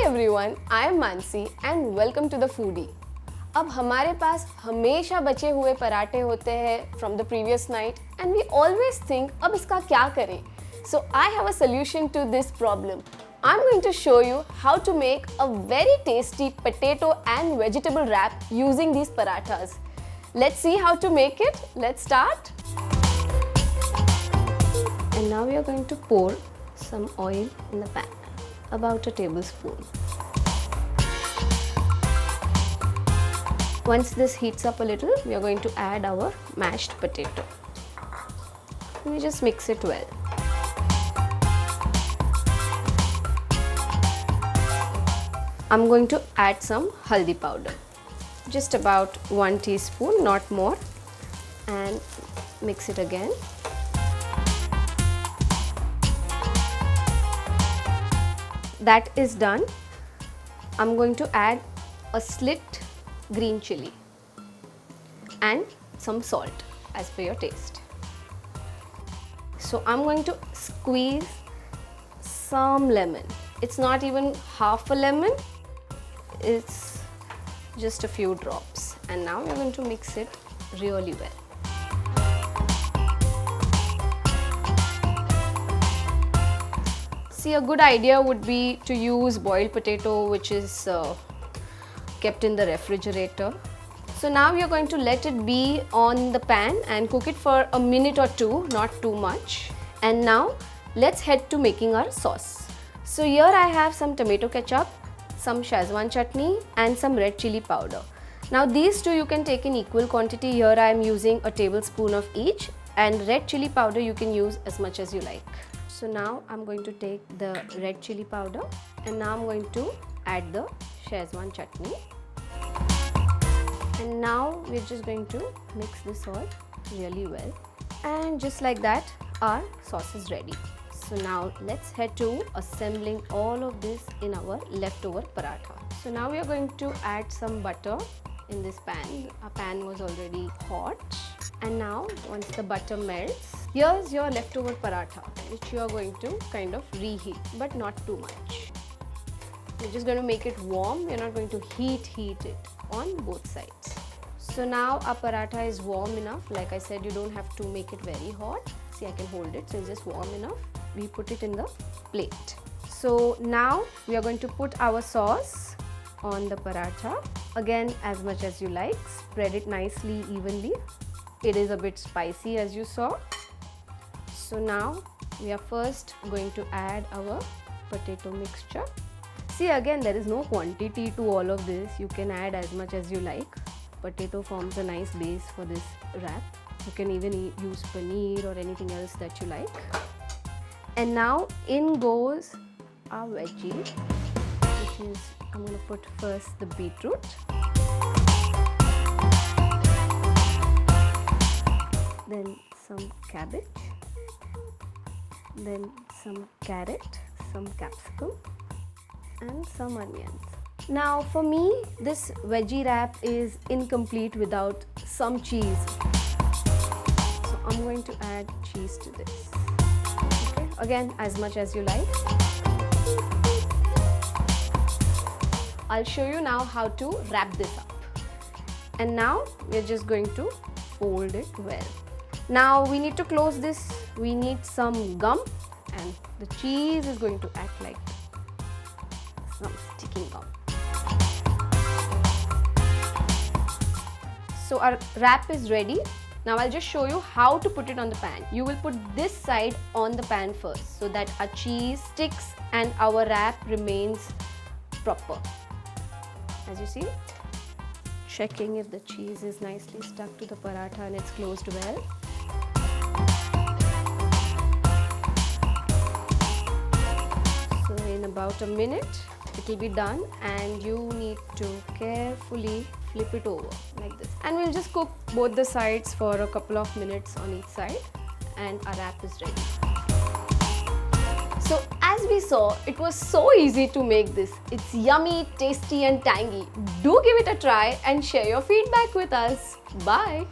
everyone, I am Mansi and welcome to the Foodie. अब हमारे पास हमेशा बचे हुए पराठे होते हैं from the previous night and we always think अब इसका क्या करें? So I have a solution to this problem. I'm going to show you how to make a very tasty potato and vegetable wrap using these parathas. Let's see how to make it. Let's start. And now we are going to pour some oil in the pan, about a tablespoon. Once this heats up a little, we are going to add our mashed potato. We just mix it well. I'm going to add some haldi powder, just about 1 teaspoon, not more, and mix it again. That is done. I'm going to add a SLIT green chilli and some salt as per your taste. So I'm going to squeeze some lemon. It's not even half a lemon, it's just a few drops. And now we're going to mix it really well. See, a good idea would be to use boiled potato which is kept in the refrigerator. So now we are going to let it be on the pan and cook it for a minute or two, not too much. And now let's head to making our sauce. So here I have some tomato ketchup, some Schezwan chutney and some red chili powder. Now these two you can take in equal quantity. Here I am using a tablespoon of each, and red chili powder you can use as much as you like. So now I'm going to take the red chili powder and now I'm going to add the Schezwan chutney. And now we're just going to mix this all really well. And just like that, our sauce is ready. So now let's head to assembling all of this in our leftover paratha. So now we are going to add some butter in this pan. Our pan was already hot. And now once the butter melts, here's your leftover paratha which you are going to kind of reheat, but not too much. We're just going to make it warm. We're not going to heat it on both sides. So now our paratha is warm enough. Like I said, you don't have to make it very hot. See, I can hold it, so it's just warm enough. We put it in the plate. So now we are going to put our sauce on the paratha. Again, as much as you like. Spread it nicely, evenly. It is a bit spicy as you saw. So now we are first going to add our potato mixture. See, again, there is no quantity to all of this. You can add as much as you like. Potato forms a nice base for this wrap. You can even use paneer or anything else that you like. And now in goes our veggie, which is, I'm going to put first the beetroot. Then some cabbage. Then some carrot, some capsicum and some onions. Now for me, this veggie wrap is incomplete without some cheese. So I'm going to add cheese to this. Okay, again, as much as you like. I'll show you now how to wrap this up. And now we're just going to fold it well. Now we need to close this. We need some gum, and the cheese is going to act like some sticking gum. So our wrap is ready. Now I'll just show you how to put it on the pan. You will put this side on the pan first so that our cheese sticks and our wrap remains proper. As you see, checking if the cheese is nicely stuck to the paratha and it's closed well. So in about a minute, it will be done, and you need to carefully flip it over like this. And we'll just cook both the sides for a couple of minutes on each side, and our wrap is ready. So as we saw, it was so easy to make this. It's yummy, tasty and tangy. Do give it a try and share your feedback with us. Bye!